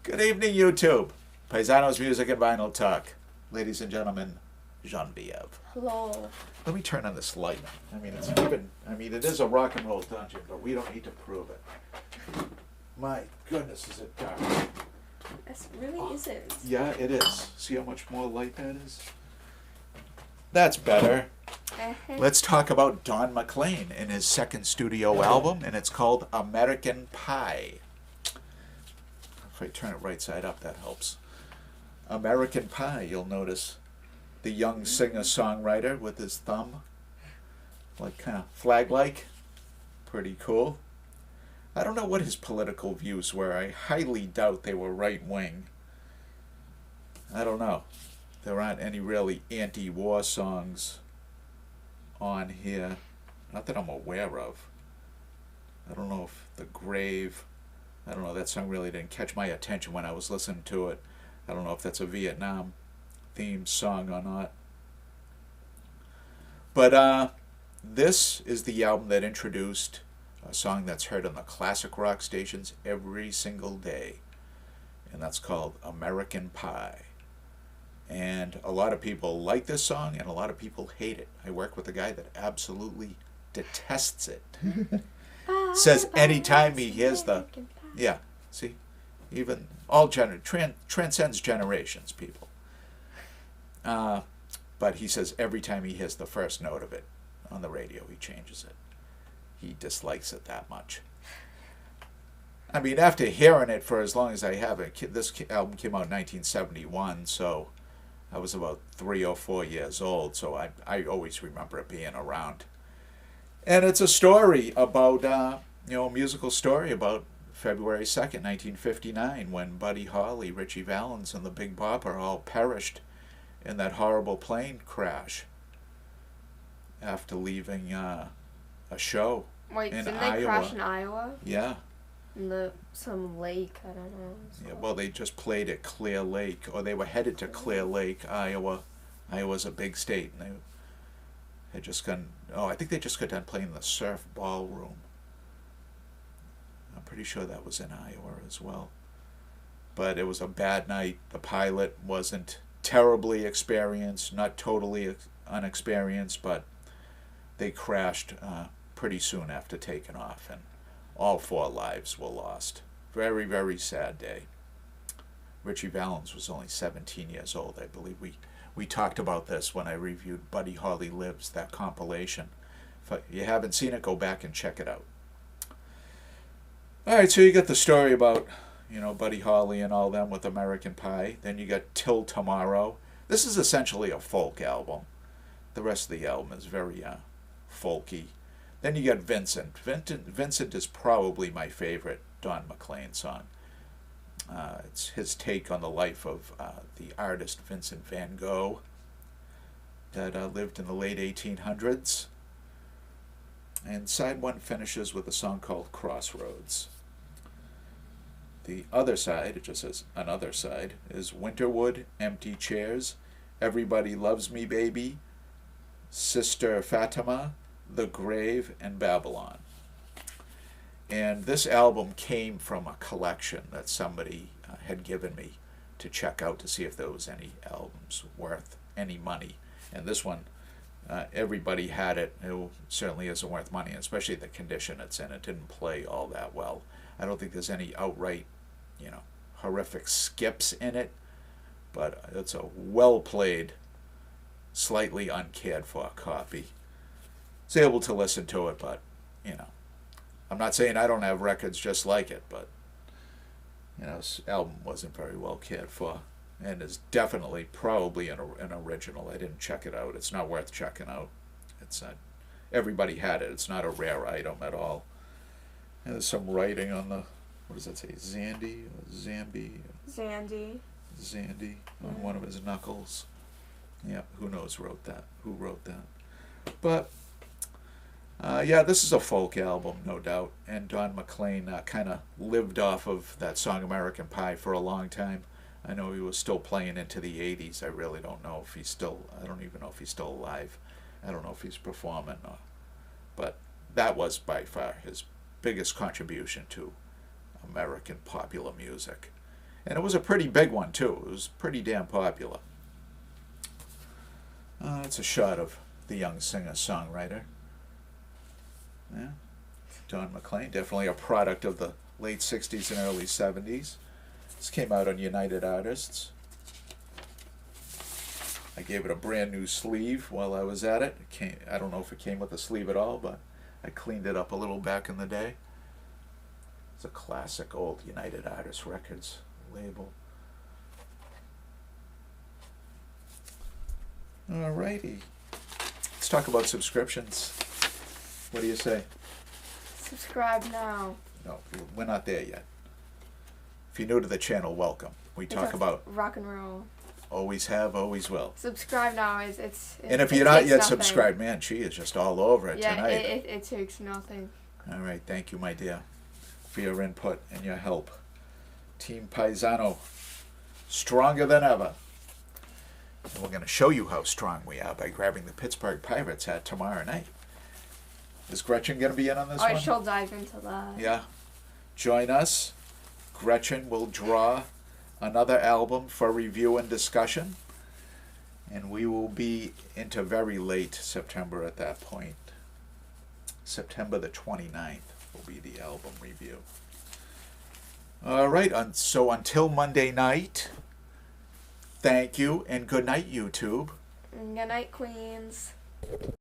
Good evening, YouTube. Paisanos Music and Vinyl Talk. Ladies and gentlemen, Genevieve. Hello. Let me turn on this light. It is a rock and roll dungeon, but we don't need to prove it. My goodness, is it dark? It really isn't. Yeah, it is. See how much more light that is? That's better. Let's talk about Don McLean and his second studio album, and it's called American Pie. If I turn it right side up, that helps. American Pie, you'll notice the young singer-songwriter with his thumb, like kind of flag-like. Pretty cool. I don't know what his political views were. I highly doubt they were right-wing. I don't know. There aren't any really anti-war songs on here. Not that I'm aware of. I don't know if The Grave... I don't know, that song really didn't catch my attention when I was listening to it. I don't know if that's a Vietnam themed song or not. But this is the album that introduced a song that's heard on the classic rock stations every single day. And that's called American Pie. And a lot of people like this song and a lot of people hate it. I work with a guy that absolutely detests it. Says anytime he hears the... Yeah, see? Even all transcends generations, people. But he says every time he hears the first note of it on the radio, he changes it. He dislikes it that much. I mean, after hearing it for as long as I have it, this album came out in 1971, so I was about 3 or 4 years old, so I always remember it being around. And it's a story about, a musical story about February 2nd, 1959, when Buddy Holly, Ritchie Valens, and the Big Bopper all perished in that horrible plane crash after leaving a show Wait, in didn't Iowa. they crash in Iowa? Yeah. In some lake, I don't know. Yeah, well, they just played at Clear Lake, or they were headed to Clear Lake, Iowa. Iowa's a big state, and they had just gone, I think they just got done playing the Surf Ballroom. I'm pretty sure that was in Iowa as well. But it was a bad night. The pilot wasn't terribly experienced, not totally unexperienced, but they crashed pretty soon after taking off, and all 4 lives were lost. Very, very sad day. Ritchie Valens was only 17 years old, I believe. We talked about this when I reviewed Buddy Holly Lives, that compilation. If you haven't seen it, go back and check it out. All right, so you got the story about, Buddy Holly and all them with American Pie. Then you got Till Tomorrow. This is essentially a folk album. The rest of the album is very folky. Then you got Vincent. Vincent is probably my favorite Don McLean song. It's his take on the life of the artist Vincent van Gogh that lived in the late 1800s. And side 1 finishes with a song called Crossroads. The other side, it just says another side, is Winterwood, Empty Chairs, Everybody Loves Me Baby, Sister Fatima, The Grave, and Babylon. And this album came from a collection that somebody had given me to check out to see if there was any albums worth any money. And this one, everybody had it. It certainly isn't worth money, especially the condition it's in. It didn't play all that well. I don't think there's any outright, horrific skips in it, but it's a well-played, slightly uncared-for copy. I was able to listen to it, but, I'm not saying I don't have records just like it, but, this album wasn't very well cared for, and is definitely probably an original. I didn't check it out. It's not worth checking out. It's not, everybody had it. It's not a rare item at all. And there's some writing on the, what does that say, Zandy on one of his knuckles. Yeah, who knows who wrote that. But, this is a folk album, no doubt. And Don McLean kind of lived off of that song American Pie for a long time. I know he was still playing into the 80s. I really don't know if I don't even know if he's still alive. I don't know if he's performing. But that was by far his biggest contribution to American popular music. And it was a pretty big one, too. It was pretty damn popular. It's a shot of the young singer-songwriter. Yeah. Don McLean, definitely a product of the late 60s and early 70s. This came out on United Artists. I gave it a brand new sleeve while I was at it. I don't know if it came with a sleeve at all, but I cleaned it up a little back in the day. It's a classic old United Artists Records label. Alrighty. Let's talk about subscriptions. What do you say? Subscribe now. No, we're not there yet. If you're new to the channel, welcome. We talk about rock and roll. Always have, always will. Subscribe now. And if you're not yet subscribed, man, she is just all over it tonight. It takes nothing. All right, thank you, my dear, for your input and your help. Team Paisano, stronger than ever. And we're going to show you how strong we are by grabbing the Pittsburgh Pirates hat tomorrow night. Is Gretchen going to be in on this one? She'll dive into that. Yeah. Join us. Gretchen will draw another album for review and discussion. And we will be into very late September at that point. September the 29th will be the album review. All right. So until Monday night, thank you and good night, YouTube. Good night, Queens.